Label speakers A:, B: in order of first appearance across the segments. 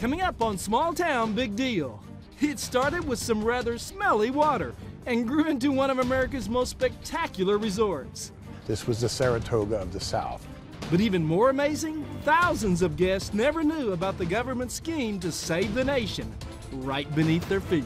A: Coming up on Small Town Big Deal. It started with some rather smelly water and grew into one of America's most spectacular resorts.
B: This was the Saratoga of the South.
A: But even more amazing, thousands of guests never knew about the government scheme to save the nation right beneath their feet.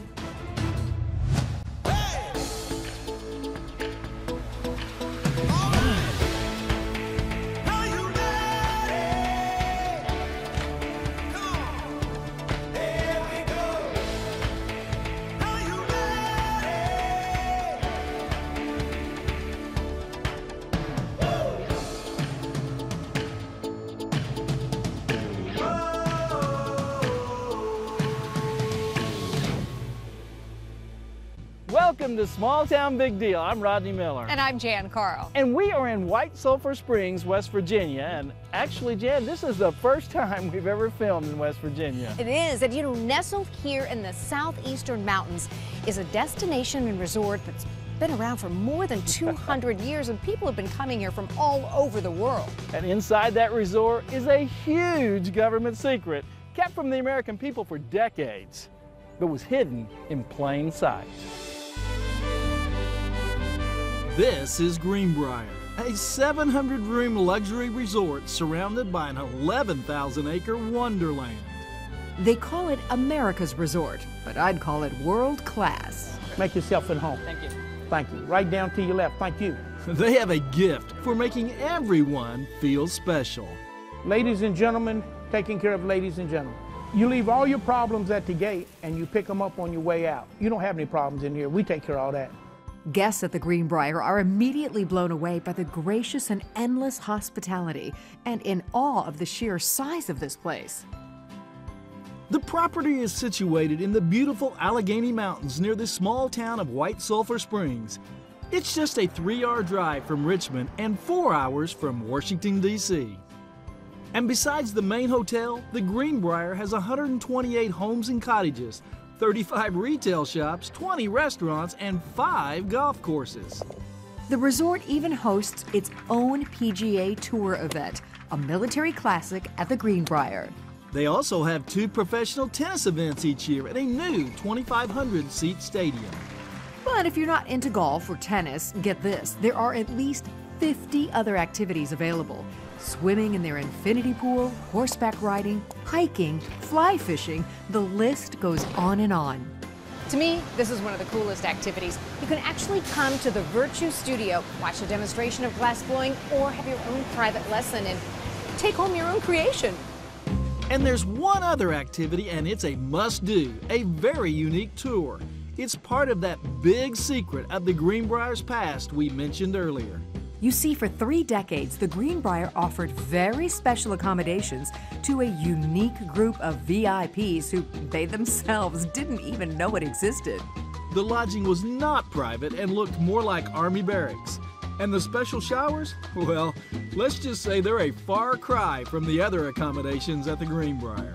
A: Welcome to Small Town Big Deal. I'm Rodney Miller.
C: And I'm Jan Carl.
A: And we are in White Sulphur Springs, West Virginia. And actually, Jan, this is the first time we've ever filmed in West Virginia.
C: It is. And you know, nestled here in the southeastern mountains is a destination and resort that's been around for more than 200 years, and people have been coming here from all over the world.
A: And inside that resort is a huge government secret kept from the American people for decades, but was hidden in plain sight. This is Greenbrier, a 700-room luxury resort surrounded by an 11,000-acre wonderland.
D: They call it America's resort, but I'd call it world class.
E: Make yourself at home.
A: Thank you.
E: Thank you. Right down to your left. Thank you.
A: They have a gift for making everyone feel special.
E: Ladies and gentlemen, taking care of ladies and gentlemen. You leave all your problems at the gate and you pick them up on your way out. You don't have any problems in here. We take care of all that.
D: Guests at the Greenbrier are immediately blown away by the gracious and endless hospitality and in awe of the sheer size of this place.
A: The property is situated in the beautiful Allegheny Mountains near the small town of White Sulphur Springs. It's just a 3-hour drive from Richmond and 4 hours from Washington, D.C. And besides the main hotel, the Greenbrier has 128 homes and cottages, 35 retail shops, 20 restaurants, and 5 golf courses.
D: The resort even hosts its own PGA Tour event, a military classic at the Greenbrier.
A: They also have 2 professional tennis events each year at a new 2,500-seat stadium.
D: But if you're not into golf or tennis, get this, there are at least 50 other activities available. Swimming in their infinity pool, horseback riding, hiking, fly fishing, the list goes on and on.
C: To me, this is one of the coolest activities. You can actually come to the Virtue Studio, watch a demonstration of glass blowing, or have your own private lesson and take home your own creation.
A: And there's one other activity, and it's a must-do, a very unique tour. It's part of that big secret of the Greenbrier's past we mentioned earlier.
D: You see, for 3 decades, the Greenbrier offered very special accommodations to a unique group of VIPs who they themselves didn't even know it existed.
A: The lodging was not private and looked more like Army barracks. And the special showers? Well, let's just say they're a far cry from the other accommodations at the Greenbrier.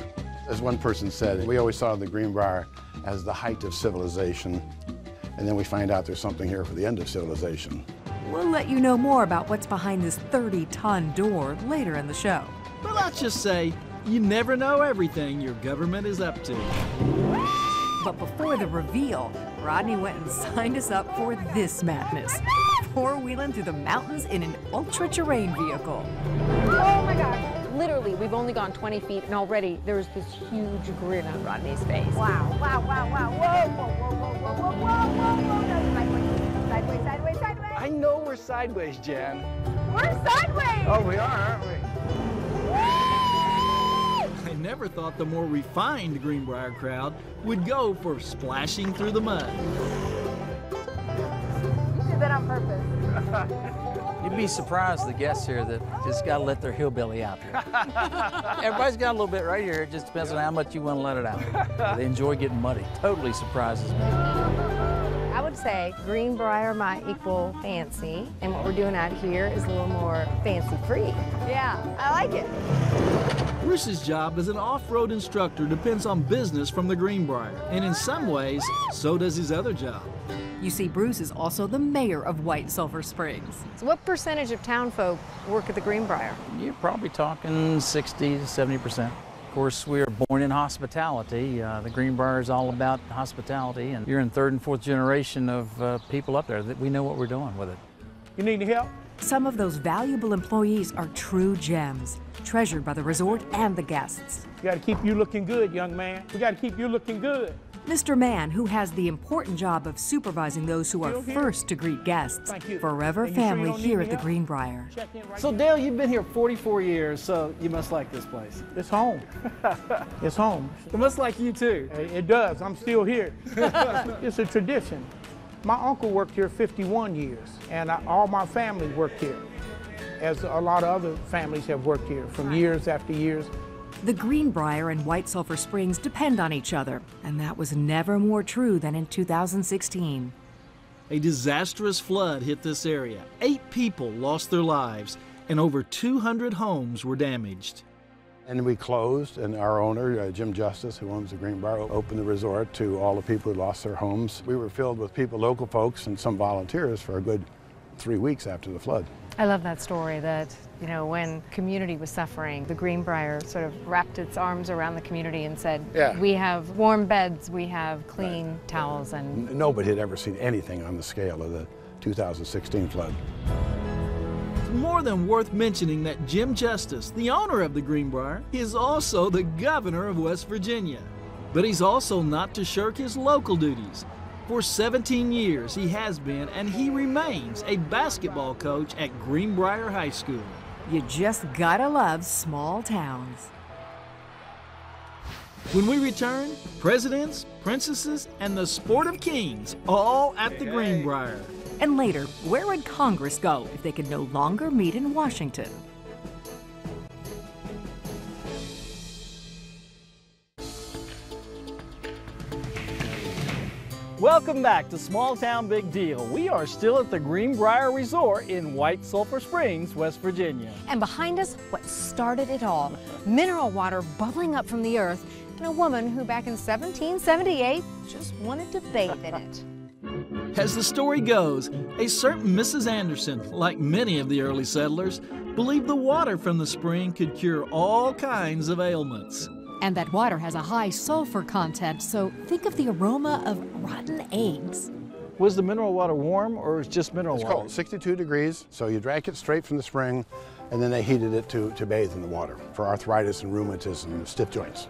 B: As one person said, we always saw the Greenbrier as the height of civilization, and then we find out there's something here for the end of civilization.
D: We'll let you know more about what's behind this 30-ton door later in the show.
A: But let's just say, you never know everything your government is up to.
D: But before the reveal, Rodney went and signed us up for this madness. 4-wheeling through the mountains in an ultra-terrain vehicle.
C: Oh my God. Literally, we've only gone 20 feet and already there's this huge grin on Rodney's face.
F: Wow, wow, wow, wow. Whoa, whoa, whoa, whoa, whoa, whoa, whoa, whoa. No, sideways, sideways, sideways.
A: I know we're sideways, Jan.
F: We're sideways.
E: Oh, we are, aren't we?
A: I never thought the more refined Greenbrier crowd would go for splashing through the mud.
F: You did that on purpose.
G: You'd be surprised, the guests here, that just got to let their hillbilly out there. Everybody's got a little bit right here. It just depends on how much you want to let it out. They enjoy getting muddy. Totally surprises me.
C: I would say Greenbrier might equal fancy, and what we're doing out here is a little more fancy-free. Yeah, I like it.
A: Bruce's job as an off-road instructor depends on business from the Greenbrier, and in some ways, so does his other job.
D: You see, Bruce is also the mayor of White Sulphur Springs.
C: So what percentage of town folk work at the Greenbrier?
G: You're probably talking 60 to 70%. course, we are born in hospitality. The Greenbrier is all about hospitality, and you're in third and fourth generation of people up there that we know what we're doing with it.
E: You need help?
D: Some of those valuable employees are true gems, treasured by the resort and the guests.
E: We got to keep you looking good, young man. We got to keep you looking good.
D: Mr. Mann, who has the important job of supervising those who are first to greet guests, forever family here at the Greenbrier.
A: So Dale, you've been here 44 years, so you must like this place.
E: It's home. It's home.
A: It must like you too.
E: It does. I'm still here. It's a tradition. My uncle worked here 51 years, and all my family worked here, as a lot of other families have worked here from years after years.
D: The Greenbrier and White Sulphur Springs depend on each other, and that was never more true than in 2016.
A: A disastrous flood hit this area. 8 people lost their lives, and over 200 homes were damaged.
B: And we closed, and our owner, Jim Justice, who owns the Greenbrier, opened the resort to all the people who lost their homes. We were filled with people, local folks, and some volunteers for a good 3 weeks after the flood.
H: I love that story that, you know, when community was suffering, the Greenbrier sort of wrapped its arms around the community and said, we have warm beds, we have clean towels. And
B: nobody had ever seen anything on the scale of the 2016 flood.
A: It's more than worth mentioning that Jim Justice, the owner of the Greenbrier, is also the governor of West Virginia. But he's also not to shirk his local duties. For 17 years, he has been and he remains a basketball coach at Greenbrier High School.
D: You just gotta love small towns.
A: When we return, presidents, princesses, and the sport of kings, all at the Greenbrier.
D: And later, where would Congress go if they could no longer meet in Washington?
A: Welcome back to Small Town Big Deal. We are still at the Greenbrier Resort in White Sulphur Springs, West Virginia.
C: And behind us, what started it all, mineral water bubbling up from the earth, and a woman who back in 1778 just wanted to bathe in it.
A: As the story goes, a certain Mrs. Anderson, like many of the early settlers, believed the water from the spring could cure all kinds of ailments.
D: And that water has a high sulfur content, so think of the aroma of rotten eggs.
A: Was the mineral water warm or was it just mineral water?
B: It's cold, 62 degrees, so you drank it straight from the spring, and then they heated it to bathe in the water for arthritis and rheumatism and stiff joints.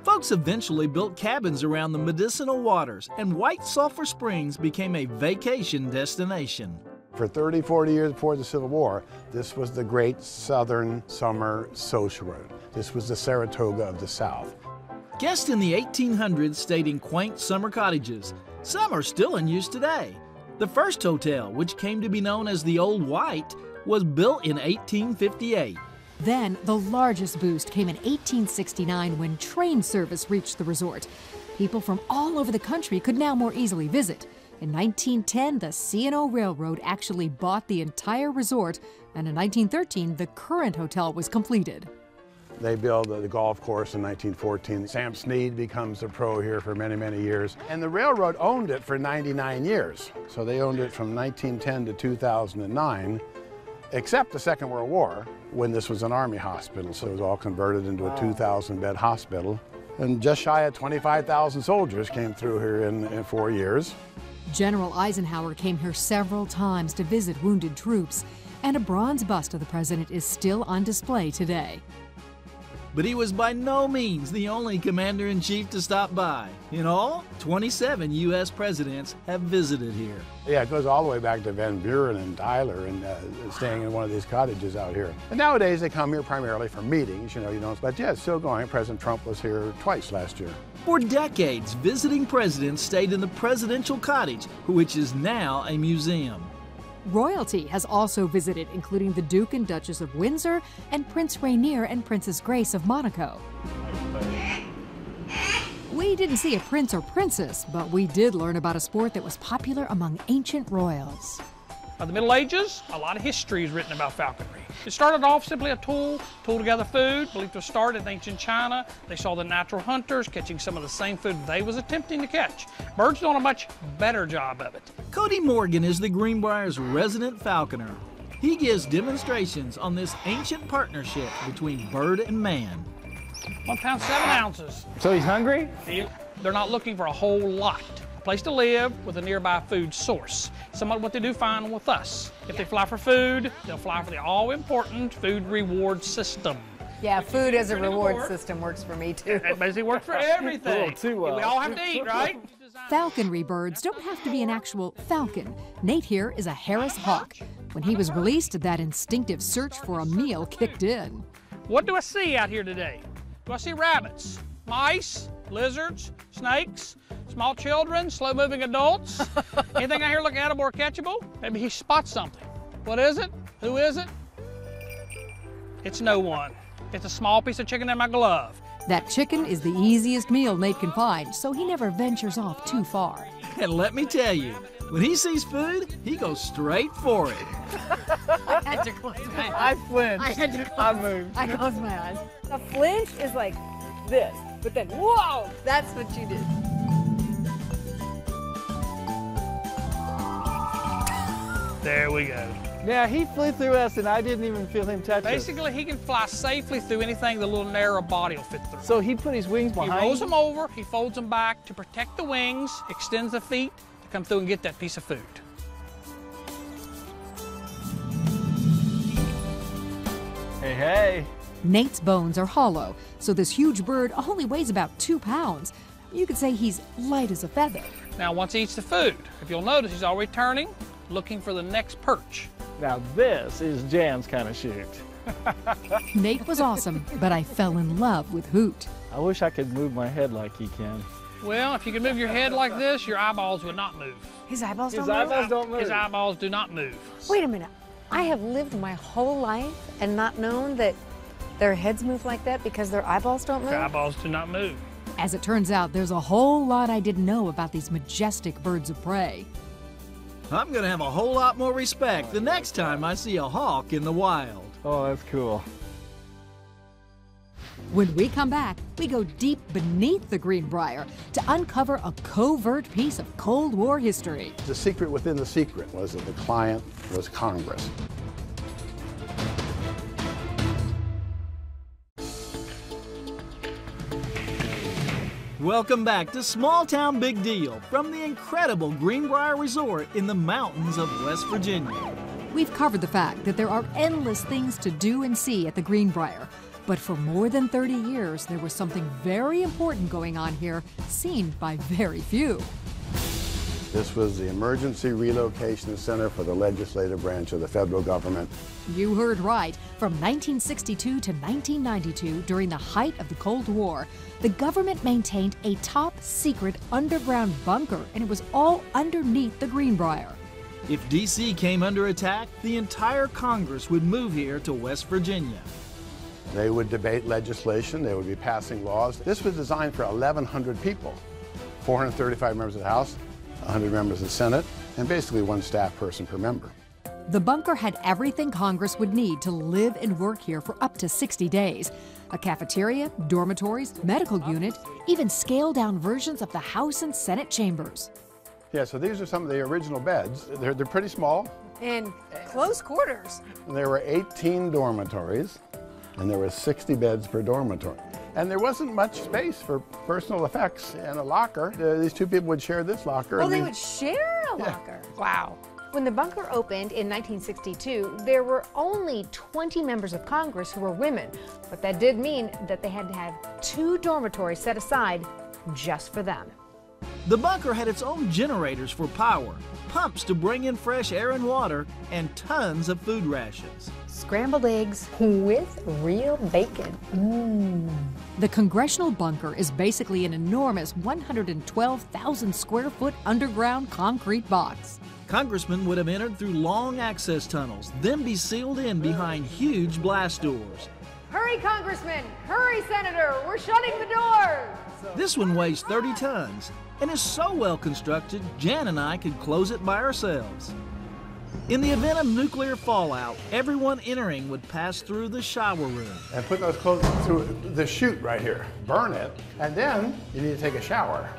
A: Folks eventually built cabins around the medicinal waters, and White Sulphur Springs became a vacation destination.
B: For 30, 40 years before the Civil War, this was the great southern summer social road. This was the Saratoga of the South.
A: Guests in the 1800s stayed in quaint summer cottages. Some are still in use today. The first hotel, which came to be known as the Old White, was built in 1858.
D: Then, the largest boost came in 1869 when train service reached the resort. People from all over the country could now more easily visit. In 1910, the C&O Railroad actually bought the entire resort, and in 1913, the current hotel was completed.
B: They built the golf course in 1914. Sam Snead becomes a pro here for many, many years. And the railroad owned it for 99 years. So they owned it from 1910 to 2009, except the Second World War, when this was an Army hospital. So it was all converted into a 2,000-bed hospital. And just shy of 25,000 soldiers came through here in 4 years.
D: General Eisenhower came here several times to visit wounded troops, and a bronze bust of the president is still on display today.
A: But he was by no means the only commander-in-chief to stop by. In all, 27 U.S. presidents have visited here.
B: Yeah, it goes all the way back to Van Buren and Tyler and staying in one of these cottages out here. And nowadays they come here primarily for meetings, but yeah, it's still going. President Trump was here twice last year.
A: For decades, visiting presidents stayed in the presidential cottage, which is now a museum.
D: Royalty has also visited, including the Duke and Duchess of Windsor and Prince Rainier and Princess Grace of Monaco. We didn't see a prince or princess, but we did learn about a sport that was popular among ancient royals.
I: By the Middle Ages, a lot of history is written about falconry. It started off simply a tool to gather food, believed to start in ancient China. They saw the natural hunters catching some of the same food they was attempting to catch. Birds doing a much better job of it.
A: Cody Morgan is the Greenbrier's resident falconer. He gives demonstrations on this ancient partnership between bird and man.
I: 1 pound, 7 ounces.
J: So he's hungry?
I: They're not looking for a whole lot. A place to live with a nearby food source. Somewhat what they do find with us. If they fly for food, they'll fly for the all-important food reward system.
H: Yeah, food as a reward system works for me too.
I: It basically works for everything.
J: Too well.
I: We all have to eat, right?
D: Falconry birds don't have to be an actual falcon. Nate here is a Harris hawk. When he was released, that instinctive search for a meal kicked in.
I: What do I see out here today? Do I see rabbits, mice, lizards, snakes, small children, slow-moving adults? Anything out here look edible or catchable? Maybe he spots something. What is it? Who is it? It's no one. It's a small piece of chicken in my glove.
D: That chicken is the easiest meal Nate can find, so he never ventures off too far.
A: And let me tell you, when he sees food, he goes straight for it.
H: I had to close my eyes.
J: I flinched.
H: I had to close,
J: I moved.
H: I closed my eyes. A flinch is like this, but then, whoa, that's what you did.
I: There we go.
J: Yeah, he flew through us and I didn't even feel him touch us.
I: Basically, he can fly safely through anything the little narrow body will fit through.
J: So he put his wings behind.
I: He rolls them over, he folds them back to protect the wings, extends the feet to come through and get that piece of food.
J: Hey, hey.
D: Nate's bones are hollow, so this huge bird only weighs about 2 pounds. You could say he's light as a feather.
I: Now, once he eats the food, if you'll notice, he's always turning, looking for the next perch.
J: Now this is Jan's kind of shoot.
D: Nate was awesome, but I fell in love with Hoot.
J: I wish I could move my head like he can.
I: Well, if you could move your head like this, your eyeballs would not move.
H: His eyeballs don't
J: His
H: move?
J: eyeballs don't move.
I: His eyeballs do not move.
H: Wait a minute. I have lived my whole life and not known that their heads move like that because their eyeballs don't move?
I: Their eyeballs do not move.
D: As it turns out, there's a whole lot I didn't know about these majestic birds of prey.
A: I'm gonna have a whole lot more respect the next time I see a hawk in the wild.
J: Oh, that's cool.
D: When we come back, we go deep beneath the Greenbrier to uncover a covert piece of Cold War history.
B: The secret within the secret was that the client was Congress.
A: Welcome back to Small Town Big Deal from the incredible Greenbrier Resort in the mountains of West Virginia.
D: We've covered the fact that there are endless things to do and see at the Greenbrier, but for more than 30 years, there was something very important going on here, seen by very few.
B: This was the Emergency Relocation Center for the legislative branch of the federal government.
D: You heard right. From 1962 to 1992, during the height of the Cold War, the government maintained a top-secret underground bunker, and it was all underneath the Greenbrier.
A: If D.C. came under attack, the entire Congress would move here to West Virginia.
B: They would debate legislation, they would be passing laws. This was designed for 1,100 people, 435 members of the House, 100 members of the Senate, and basically one staff person per member.
D: The bunker had everything Congress would need to live and work here for up to 60 days. A cafeteria, dormitories, medical unit, even scaled-down versions of the House and Senate chambers.
B: Yeah, so these are some of the original beds. They're pretty small.
H: In close quarters.
B: There were 18 dormitories, and there were 60 beds per dormitory. And there wasn't much space for personal effects and a locker. These two people would share this locker.
H: Oh, they would share a locker? Wow. When the bunker opened in 1962, there were only 20 members of Congress who were women, but that did mean that they had to have 2 dormitories set aside just for them.
A: The bunker had its own generators for power, pumps to bring in fresh air and water, and tons of food rations.
H: Scrambled eggs with real bacon.
D: The congressional bunker is basically an enormous 112,000 square foot underground concrete box.
A: Congressmen would have entered through long access tunnels, then be sealed in behind huge blast doors.
H: Hurry, Congressman! Hurry, Senator! We're shutting the doors!
A: This one weighs 30 tons and is so well constructed, Jan and I could close it by ourselves. In the event of nuclear fallout, everyone entering would pass through the shower room.
B: And put those clothes through the chute right here. Burn it, and then you need to take a shower.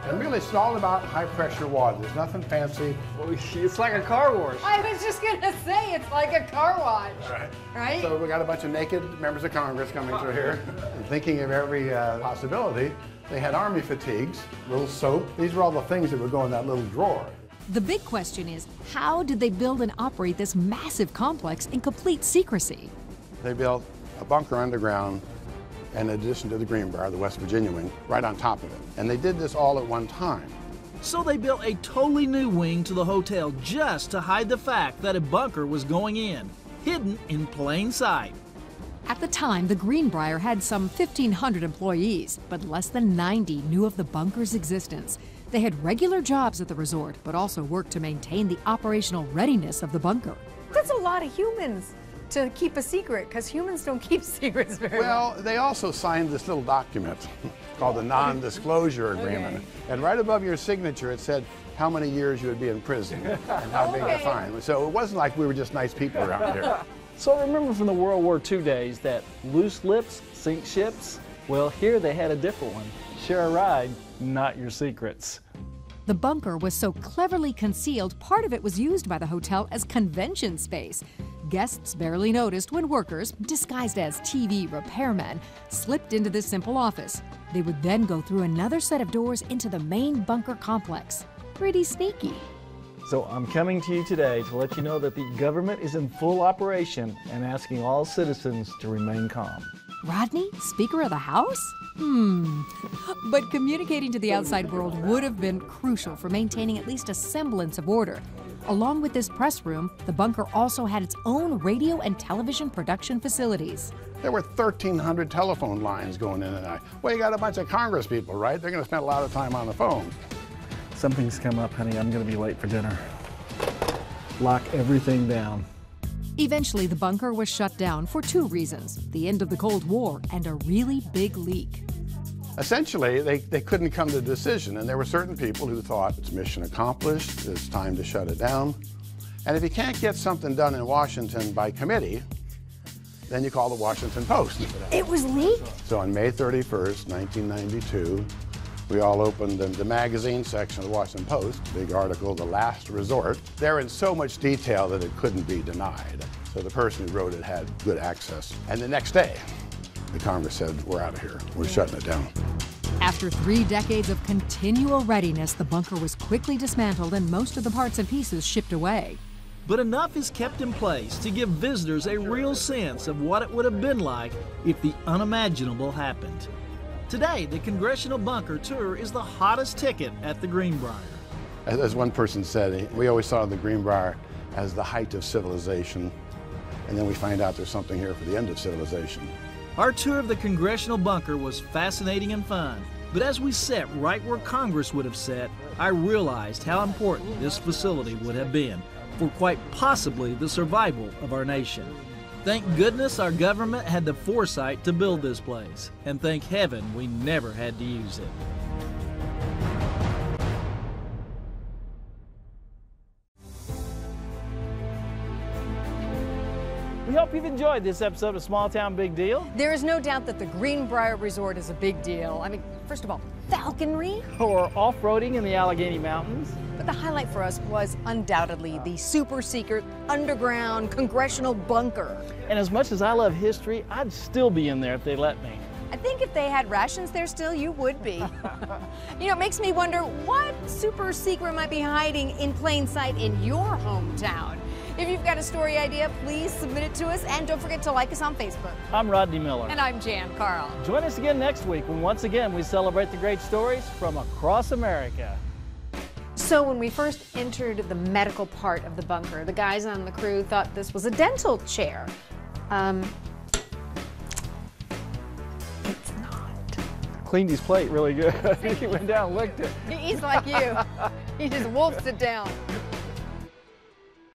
B: And really, it's all about high-pressure water. There's nothing fancy.
J: It's like a car wash.
H: I was just gonna say, it's like a car wash. Right?
B: So we got a bunch of naked members of Congress coming through here. And thinking of every possibility, they had army fatigues, little soap. These were all the things that would go in that little drawer.
D: The big question is, how did they build and operate this massive complex in complete secrecy?
B: They built a bunker underground, in addition to the Greenbrier, the West Virginia wing, right on top of it. And they did this all at one time.
A: So they built a totally new wing to the hotel just to hide the fact that a bunker was going in, hidden in plain sight.
D: At the time, the Greenbrier had some 1,500 employees, but less than 90 knew of the bunker's existence. They had regular jobs at the resort, but also worked to maintain the operational readiness of the bunker.
H: That's a lot of humans to keep a secret, because humans don't keep secrets very well.
B: Well, they also signed this little document called the non-disclosure agreement. Okay. And right above your signature, it said how many years you would be in prison and how big the fine. So it wasn't like we were just nice people around here.
J: So remember from the World War II days that loose lips sink ships? Well, here they had a different one. Share a ride, not your secrets.
D: The bunker was so cleverly concealed, part of it was used by the hotel as convention space. Guests barely noticed when workers, disguised as TV repairmen, slipped into this simple office. They would then go through another set of doors into the main bunker complex. Pretty sneaky.
J: So I'm coming to you today to let you know that the government is in full operation and asking all citizens to remain calm.
D: Rodney, Speaker of the House? But communicating to the outside world would have been crucial for maintaining at least a semblance of order. Along with this press room, the bunker also had its own radio and television production facilities.
B: There were 1,300 telephone lines going in and out. Well, you got a bunch of Congress people, right? They're going to spend a lot of time on the phone.
J: Something's come up, honey. I'm going to be late for dinner. Lock everything down.
D: Eventually, the bunker was shut down for two reasons: the end of the Cold War and a really big leak.
B: Essentially, they couldn't come to a decision, and there were certain people who thought it's mission accomplished, it's time to shut it down. And if you can't get something done in Washington by committee, then you call the Washington Post.
H: It was leaked?
B: So on May 31st, 1992, we all opened the magazine section of the Washington Post, big article, The Last Resort. They're in so much detail that it couldn't be denied. So the person who wrote it had good access. And the next day, the Congress said, we're out of here. We're shutting it down.
D: After 3 decades of continual readiness, the bunker was quickly dismantled and most of the parts and pieces shipped away.
A: But enough is kept in place to give visitors a real sense of what it would have been like if the unimaginable happened. Today, the Congressional Bunker Tour is the hottest ticket at the Greenbrier.
B: As one person said, we always saw the Greenbrier as the height of civilization, and then we find out there's something here for the end of civilization.
A: Our tour of the Congressional Bunker was fascinating and fun, but as we sat right where Congress would have sat, I realized how important this facility would have been for quite possibly the survival of our nation. Thank goodness our government had the foresight to build this place, and thank heaven we never had to use it.
J: We hope you've enjoyed this episode of Small Town Big Deal.
H: There is no doubt that the Greenbrier Resort is a big deal. I mean, first of all, falconry.
J: Or off-roading in the Allegheny Mountains.
H: But the highlight for us was undoubtedly the super secret underground congressional bunker.
J: And as much as I love history, I'd still be in there if they let me.
H: I think if they had rations there still, you would be. You know, it makes me wonder what super secret might be hiding in plain sight in your hometown. If you've got a story idea, please submit it to us, and don't forget to like us on Facebook.
J: I'm Rodney Miller.
H: And I'm Jan Carl.
J: Join us again next week when once again we celebrate the great stories from across America.
H: So when we first entered the medical part of the bunker, the guys on the crew thought this was a dental chair. It's not.
J: Cleaned his plate really good. He went down and licked it.
H: He's like you. He just wolfs it down.